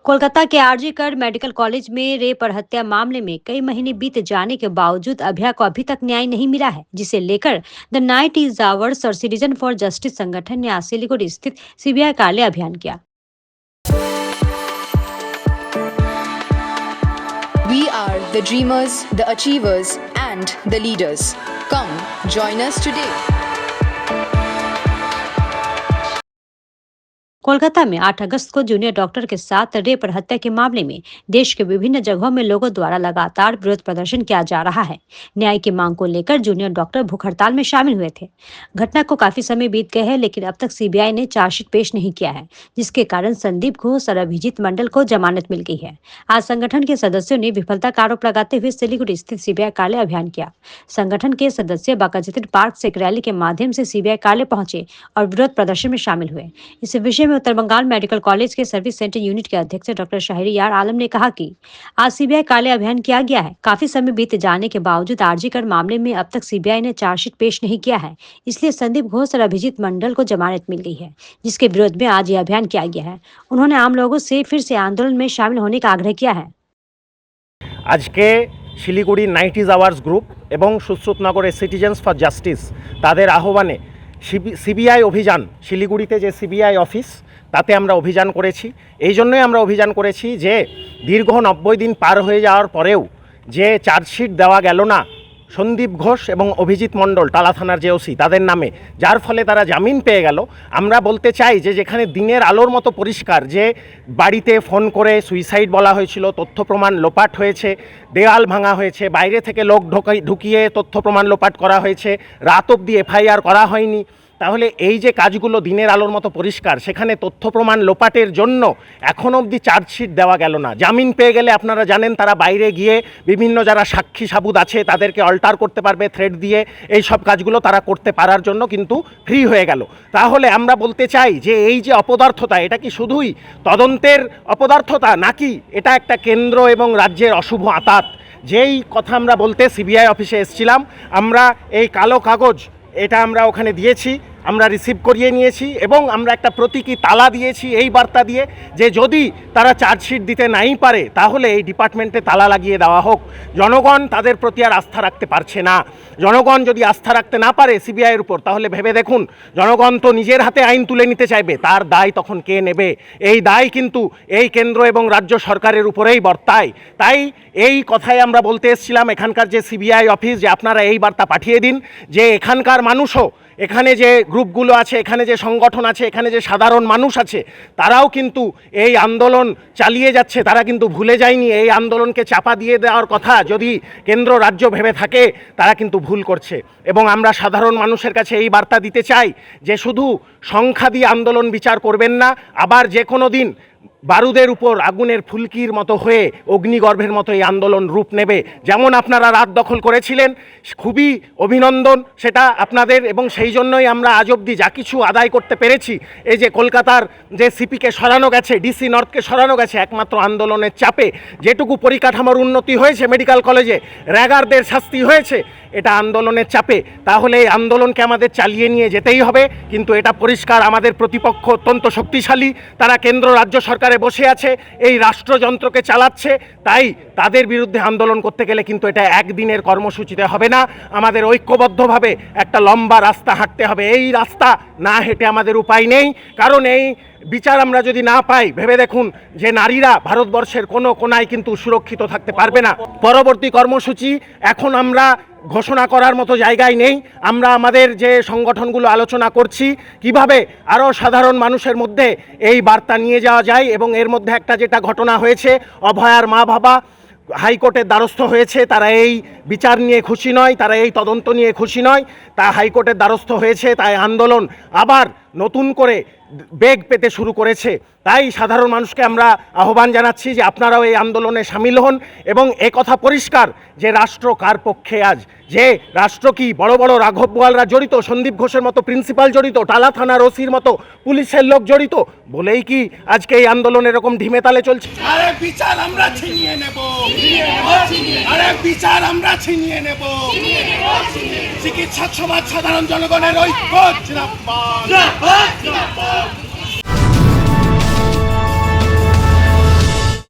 कोलकाता के आरजी कर medical college में रेप और हत्या मामले में कई महीने बीत जाने के बावजूद अभया को अभी तक न्याय नहीं मिला है, जिसे लेकर द नाइट इज आवर्स और सिटीजन फॉर जस्टिस संगठन ने आज सिलीगुड़ी स्थित सीबीआई कार्यालय अभियान किया। We are the dreamers, the achievers, and the leaders. Come, join us today. Kolkata में 8 अगस्त को जूनियर डॉक्टर के साथ रेप और हत्या के मामले में देश के विभिन्न जगहों में लोगों द्वारा लगातार विरोध प्रदर्शन किया जा रहा है। न्याय की मांग को लेकर जूनियर डॉक्टर भूख हड़ताल में शामिल हुए थे। घटना को काफी समय बीत गए हैं, लेकिन अब तक सीबीआई ने चार्जशीट पेश नहीं किया है, जिसके कारण संदीप घोष और अभिजीत मंडल को जमानत मिल गई है। आज संगठन के सदस्यों ने विफलता का आरोप लगाते हुए सिलीगुड़ी स्थित सीबीआई कार्यालय अभियान किया। संगठन के सदस्य बाकायदे पार्क से एक रैली के माध्यम से सीबीआई कार्यालय पहुंचे और विरोध प्रदर्शन में शामिल हुए। इस विषय में उत्तर बंगाल मेडिकल कॉलेज के सर्विस सेंटर यूनिट के अध्यक्ष डॉक्टर शहरियार आलम ने कहा कि आज सीबीआई कार्यालय अभियान किया गया है। काफी समय बीत जाने के बावजूद आरजी कर मामले में अब तक सीबीआई ने चार्जशीट पेश नहीं किया है, इसलिए संदीप घोष और अभिजीत मंडल को जमानत मिल गई है, जिसके विरोध में आज ये अभियान किया गया है। उन्होंने आम लोगों से फिर से आंदोलन में शामिल होने का आग्रह किया है। आज के Siliguri night is ours group এবং সুশ্রুতনগরের সিটিজেন্স ফর জাস্টিস তাদের আহ্বানে সিবিআই অভিযান শিলিগুড়িতে যে সিবিআই অফিস তাতে আমরা অভিযান করেছি। এই জন্যই আমরা অভিযান করেছি যে দীর্ঘ 90 দিন পার হয়ে যাওয়ার পরেও যে চার্জশিট দেওয়া গেল না সন্দীপ ঘোষ এবং অভিজিৎ মণ্ডল টালা থানার যে ওসি তাদের নামে, যার ফলে তারা জামিন পেয়ে গেল। আমরা বলতে চাই যে যেখানে দিনের আলোর মতো পরিষ্কার যে বাড়িতে ফোন করে সুইসাইড বলা হয়েছিল, তথ্য প্রমাণ লোপাট হয়েছে, দেওয়াল ভাঙা হয়েছে, বাইরে থেকে লোক ঢুকিয়ে তথ্য প্রমাণ লোপাট করা হয়েছে, রাত অবধি এফআইআর করা হয়নি, তাহলে এই যে কাজগুলো দিনের আলোর মতো পরিষ্কার, সেখানে তথ্য প্রমাণ লোপাটের জন্য এখন অবধি চার্জশিট দেওয়া গেল না। জামিন পেয়ে গেলে আপনারা জানেন তারা বাইরে গিয়ে বিভিন্ন যারা সাক্ষী সাবুত আছে তাদেরকে অল্টার করতে পারবে থ্রেট দিয়ে, এই সব কাজগুলো তারা করতে পারার জন্য কিন্তু ফ্রি হয়ে গেল। তাহলে আমরা বলতে চাই যে এই যে অপদার্থতা, এটা কি শুধুই তদন্তের অপদার্থতা নাকি এটা একটা কেন্দ্র এবং রাজ্যের অশুভ আঁতাত? যেই কথা আমরা বলতে সিবিআই অফিসে এসেছিলাম, আমরা এই কালো কাগজ এটা আমরা ওখানে দিয়েছি, আমরা রিসিভ করিয়ে নিয়েছি এবং আমরা একটা প্রতীকী তালা দিয়েছি এই বার্তা দিয়ে যে যদি তারা চার্জশিট দিতে নাই পারে তাহলে এই ডিপার্টমেন্টে তালা লাগিয়ে দেওয়া হোক। জনগণ তাদের প্রতি আর আস্থা রাখতে পারছে না। জনগণ যদি আস্থা রাখতে না পারে সিবিআইয়ের উপর, তাহলে ভেবে দেখুন জনগণ তো নিজের হাতে আইন তুলে নিতে চাইবে, তার দায় তখন কে নেবে? এই দায় কিন্তু এই কেন্দ্র এবং রাজ্য সরকারের উপরেই বর্তায়। তাই এই কথাই আমরা বলতে এসেছিলাম এখানকার যে সিবিআই অফিস, যে আপনারা এই বার্তা পাঠিয়ে দিন যে এখানকার মানুষও, এখানে যে গ্রুপগুলো আছে, এখানে যে সংগঠন আছে, এখানে যে সাধারণ মানুষ আছে, তারাও কিন্তু এই আন্দোলন চালিয়ে যাচ্ছে। তারা কিন্তু ভুলে যায়নি। এই আন্দোলনকে চাপা দিয়ে দেওয়ার কথা যদি কেন্দ্র রাজ্য ভেবে থাকে, তারা কিন্তু ভুল করছে। এবং আমরা সাধারণ মানুষের কাছে এই বার্তা দিতে চাই যে শুধু সংখ্যা দিয়ে আন্দোলন বিচার করবেন না, আবার যে কোনো দিন বারুদের উপর আগুনের ফুলকির মতো হয়ে অগ্নিগর্ভের মতো এই আন্দোলন রূপ নেবে। যেমন আপনারা রাত দখল করেছিলেন, খুবই অভিনন্দন সেটা আপনাদের, এবং সেই জন্যই আমরা আজ অবধি যা কিছু আদায় করতে পেরেছি, এই যে কলকাতার যে সিপিকে সরানো গেছে, ডিসি নর্থকে সরানো গেছে, একমাত্র আন্দোলনের চাপে যেটুকু পরিকাঠামোর উন্নতি হয়েছে মেডিকেল কলেজে, র্যাগারদের শাস্তি হয়েছে, এটা আন্দোলনের চাপে। তাহলে এই আন্দোলনকে আমাদের চালিয়ে নিয়ে যেতেই হবে। কিন্তু এটা পরিষ্কার আমাদের প্রতিপক্ষ অত্যন্ত শক্তিশালী, তারা কেন্দ্র রাজ্য সরকারে বসে আছে, এই রাষ্ট্রযন্ত্রকে চালাচ্ছে। তাই তাদের বিরুদ্ধে আন্দোলন করতে গেলে কিন্তু এটা একদিনের কর্মসূচিতে হবে না, আমাদের ঐক্যবদ্ধভাবে একটা লম্বা রাস্তা হাঁটতে হবে। এই রাস্তা না হেঁটে আমাদের উপায় নেই, কারণ এই বিচার আমরা যদি না পাই, ভেবে দেখুন যে নারীরা ভারতবর্ষের কোনো কোনায় কিন্তু সুরক্ষিত থাকতে পারবে না। পরবর্তী কর্মসূচি এখন আমরা ঘোষণা করার মতো জায়গায় নেই। আমরা আমাদের যে সংগঠনগুলো আলোচনা করছি কিভাবে আরও সাধারণ মানুষের মধ্যে এই বার্তা নিয়ে যাওয়া যায়। এবং এর মধ্যে একটা যেটা ঘটনা হয়েছে, অভয়ার মা বাবা হাইকোর্টের দ্বারস্থ হয়েছে, তারা এই বিচার নিয়ে খুশি নয়, তারা এই তদন্ত নিয়ে খুশি নয়, তা হাইকোর্টের দ্বারস্থ হয়েছে। তাই আন্দোলন আবার নতুন করে বেগ পেতে শুরু করেছে। তাই সাধারণ মানুষকে আমরা আহ্বান জানাচ্ছি যে আপনারাও এই আন্দোলনে সামিল হন এবং একথা পরিষ্কার যে রাষ্ট্র কার পক্ষে আজ, যে রাষ্ট্র কি বড় বড় রাঘব বোয়ালরা জড়িত, সন্দীপ ঘোষের মতো প্রিন্সিপাল জড়িত, টালা থানার ওসির মতো পুলিশের লোক জড়িত বলেই কি আজকে এই আন্দোলন এরকম ঢিমে তালে চলছে? আরে বিচার আমরা ছিনিয়ে নেব, আরে বিচার আমরা ছিনিয়ে নেব। চিকিৎসক সমাজ সাধারণ জনগণের ঐক্য জিন্দাবাদ।